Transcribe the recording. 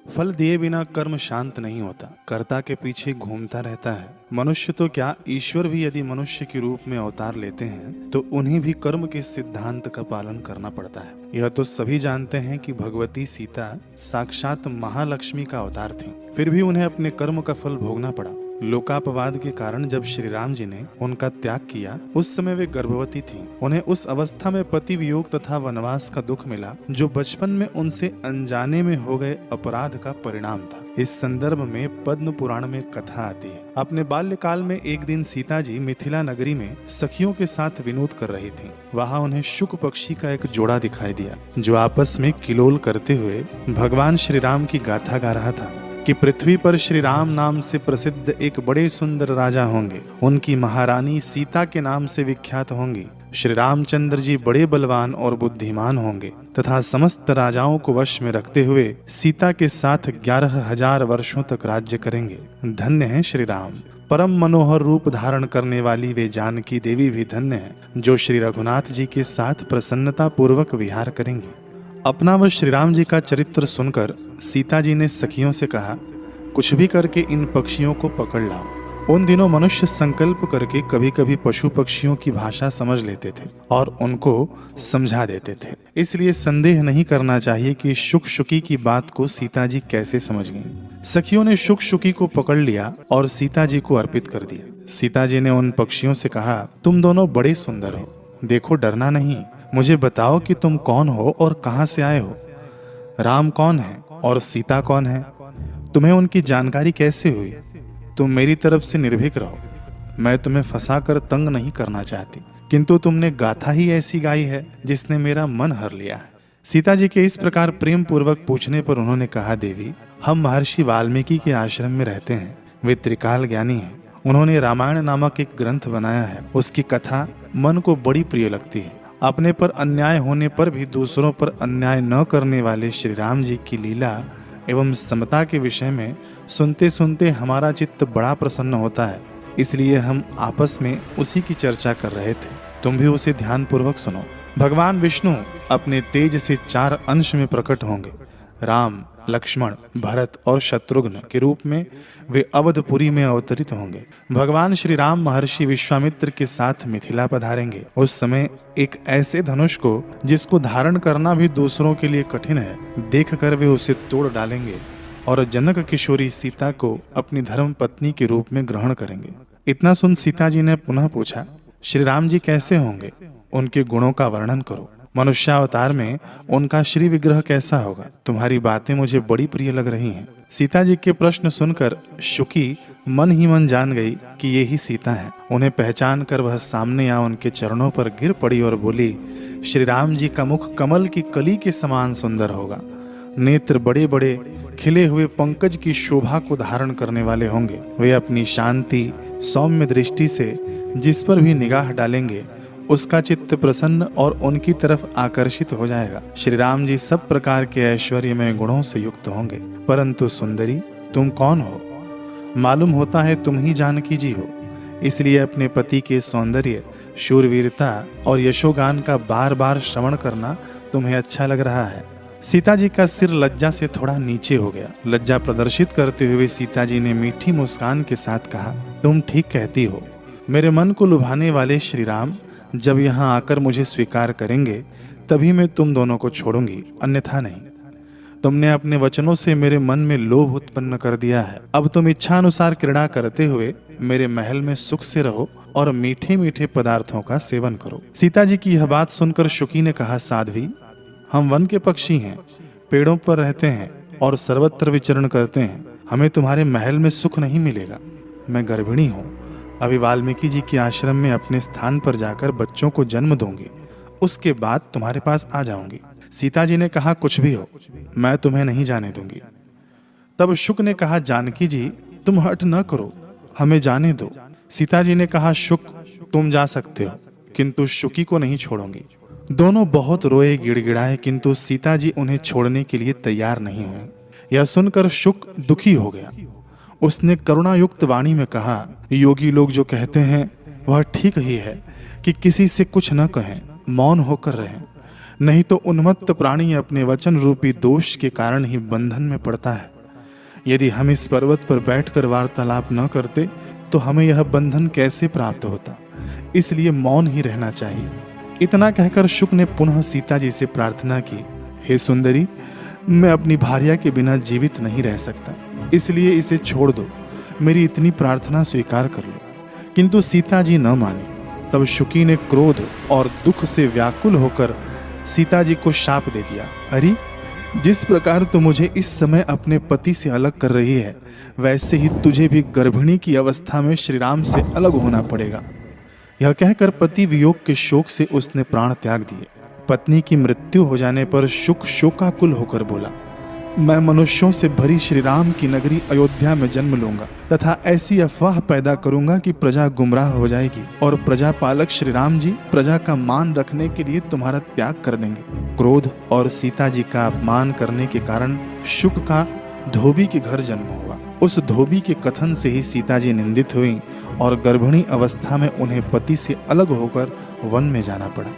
फल दिए बिना कर्म शांत नहीं होता, कर्ता के पीछे घूमता रहता है। मनुष्य तो क्या, ईश्वर भी यदि मनुष्य के रूप में अवतार लेते हैं तो उन्हें भी कर्म के सिद्धांत का पालन करना पड़ता है। यह तो सभी जानते हैं कि भगवती सीता साक्षात महालक्ष्मी का अवतार थी, फिर भी उन्हें अपने कर्म का फल भोगना पड़ा। लोकापवाद के कारण जब श्री राम जी ने उनका त्याग किया, उस समय वे गर्भवती थीं। उन्हें उस अवस्था में पति वियोग तथा वनवास का दुख मिला, जो बचपन में उनसे अनजाने में हो गए अपराध का परिणाम था। इस संदर्भ में पद्म पुराण में कथा आती है। अपने बाल्यकाल में एक दिन सीता जी मिथिला नगरी में सखियों के साथ विनोद कर रही थीं। वहां उन्हें शुक पक्षी का एक जोड़ा दिखाई दिया, जो आपस में किलोल करते हुए भगवान श्री राम की गाथा गा रहा था कि पृथ्वी पर श्री राम नाम से प्रसिद्ध एक बड़े सुंदर राजा होंगे, उनकी महारानी सीता के नाम से विख्यात होंगी। श्री रामचंद्र जी बड़े बलवान और बुद्धिमान होंगे तथा समस्त राजाओं को वश में रखते हुए सीता के साथ 11,000 वर्षों तक राज्य करेंगे। धन्य है श्री राम। परम मनोहर रूप धारण करने वाली वे जानकी देवी भी धन्य है, जो श्री रघुनाथ जी के साथ प्रसन्नता पूर्वक विहार करेंगे। अपना व श्री राम जी का चरित्र सुनकर सीता जी ने सखियों से कहा, कुछ भी करके इन पक्षियों को पकड़ लाओ। उन दिनों मनुष्य संकल्प करके कभी कभी पशु पक्षियों की भाषा समझ लेते थे और उनको समझा देते थे, इसलिए संदेह नहीं करना चाहिए कि शुक शुकी की बात को सीता जी कैसे समझ गईं। सखियों ने शुक शुकी को पकड़ लिया और सीता जी को अर्पित कर दिया। सीता जी ने उन पक्षियों से कहा, तुम दोनों बड़े सुंदर हो, देखो डरना नहीं। मुझे बताओ कि तुम कौन हो और कहां से आए हो। राम कौन है और सीता कौन है, तुम्हें उनकी जानकारी कैसे हुई। तुम मेरी तरफ से निर्भीक रहो, मैं तुम्हें फंसाकर तंग नहीं करना चाहती, किंतु तुमने गाथा ही ऐसी गाई है जिसने मेरा मन हर लिया है। सीता जी के इस प्रकार प्रेम पूर्वक पूछने पर उन्होंने कहा, देवी, हम महर्षि वाल्मीकि के आश्रम में रहते हैं। वे त्रिकाल ज्ञानी हैं। उन्होंने रामायण नामक एक ग्रंथ बनाया है। उसकी कथा मन को बड़ी प्रिय लगती है। अपने पर अन्याय होने पर भी दूसरों पर अन्याय न करने वाले श्री राम जी की लीला एवं समता के विषय में सुनते सुनते हमारा चित्त बड़ा प्रसन्न होता है, इसलिए हम आपस में उसी की चर्चा कर रहे थे। तुम भी उसे ध्यान पूर्वक सुनो। भगवान विष्णु अपने तेज से 4 अंश में प्रकट होंगे। राम, लक्ष्मण, भरत और शत्रुघ्न के रूप में वे अवधपुरी में अवतरित होंगे। भगवान श्री राम महर्षि विश्वामित्र के साथ मिथिला पधारेंगे। उस समय एक ऐसे धनुष को जिसको धारण करना भी दूसरों के लिए कठिन है, देखकर वे उसे तोड़ डालेंगे और जनक किशोरी सीता को अपनी धर्म पत्नी के रूप में ग्रहण करेंगे। इतना सुन सीता जी ने पुनः पूछा, श्री राम जी कैसे होंगे, उनके गुणों का वर्णन करो। मनुष्यावतार में उनका श्री विग्रह कैसा होगा। तुम्हारी बातें मुझे बड़ी प्रिय लग रही हैं। सीता जी के प्रश्न सुनकर शुकी मन ही मन जान गई कि ये ही सीता है। उन्हें पहचान कर वह सामने आ उनके चरणों पर गिर पड़ी और बोली, श्री राम जी का मुख कमल की कली के समान सुंदर होगा। नेत्र बड़े बड़े खिले हुए पंकज की शोभा को धारण करने वाले होंगे। वे अपनी शांति सौम्य दृष्टि से जिस पर भी निगाह डालेंगे उसका चित्त प्रसन्न और उनकी तरफ आकर्षित हो जाएगा। श्री राम जी सब प्रकार के ऐश्वर्यमय गुणों से युक्त होंगे। परंतु सुंदरी, तुम कौन हो? मालूम होता है तुम ही जानकी जी हो, इसलिए अपने पति के सौंदर्य, शूरवीरता और यशोगान का बार बार श्रवण करना तुम्हें अच्छा लग रहा है। सीता जी का सिर लज्जा से थोड़ा नीचे हो गया। लज्जा प्रदर्शित करते हुए सीता जी ने मीठी मुस्कान के साथ कहा, तुम ठीक कहती हो। मेरे मन को लुभाने वाले श्री राम जब यहाँ आकर मुझे स्वीकार करेंगे तभी मैं तुम दोनों को छोड़ूंगी, अन्यथा नहीं। तुमने अपने वचनों से मेरे मन में लोभ उत्पन्न कर दिया है। अब तुम इच्छा अनुसार क्रीड़ा करते हुए मेरे महल में सुख से रहो और मीठे मीठे पदार्थों का सेवन करो। सीता जी की यह बात सुनकर शुकी ने कहा, साध्वी, हम वन के पक्षी हैं, पेड़ों पर रहते हैं और सर्वत्र विचरण करते हैं। हमें तुम्हारे महल में सुख नहीं मिलेगा। मैं गर्भिणी हूँ। अभी वाल्मीकि जी के आश्रम में अपने स्थान पर जाकर बच्चों को जन्म दूंगी, उसके बाद तुम्हारे पास आ जाऊंगी। सीता जी ने कहा, कुछ भी हो, मैं तुम्हें नहीं जाने दूंगी। तब शुक ने कहा, जानकी जी, तुम हठ न करो, हमें जाने दो। सीता जी ने कहा, शुक, तुम जा सकते हो, किंतु शुकी को नहीं छोड़ूंगी। दोनों बहुत रोए, गिड़गिड़ाए, किंतु सीता जी उन्हें छोड़ने के लिए तैयार नहीं हुए। यह सुनकर शुक दुखी हो गया। उसने करुणायुक्त वाणी में कहा, योगी लोग जो कहते हैं वह ठीक ही है कि किसी से कुछ न कहें, मौन होकर रहें। नहीं तो उन्मत्त प्राणी अपने वचन रूपी दोष के कारण ही बंधन में पड़ता है। यदि हम इस पर्वत पर बैठकर वार्तालाप न करते तो हमें यह बंधन कैसे प्राप्त होता, इसलिए मौन ही रहना चाहिए। इतना कहकर शुक ने पुनः सीता जी से प्रार्थना की, हे सुंदरी, मैं अपनी भार्या के बिना जीवित नहीं रह सकता, इसलिए इसे छोड़ दो, मेरी इतनी प्रार्थना स्वीकार कर लो। किंतु सीता जी न मानी। तब शुकी ने क्रोध और दुख से व्याकुल होकर सीता जी को शाप दे दिया, अरे जिस प्रकार तू मुझे इस समय अपने पति से अलग कर रही है, वैसे ही तुझे भी गर्भिणी की अवस्था में श्री राम से अलग होना पड़ेगा। यह कहकर पति वियोग के शोक से उसने प्राण त्याग दिए। पत्नी की मृत्यु हो जाने पर शुक शोकाकुल होकर बोला, मैं मनुष्यों से भरी श्री राम की नगरी अयोध्या में जन्म लूंगा तथा ऐसी अफवाह पैदा करूंगा कि प्रजा गुमराह हो जाएगी और प्रजा पालक श्री राम जी प्रजा का मान रखने के लिए तुम्हारा त्याग कर देंगे। क्रोध और सीता जी का अपमान करने के कारण शुक का धोबी के घर जन्म हुआ। उस धोबी के कथन से ही सीता जी निंदित हुई और गर्भिणी अवस्था में उन्हें पति से अलग होकर वन में जाना पड़ा।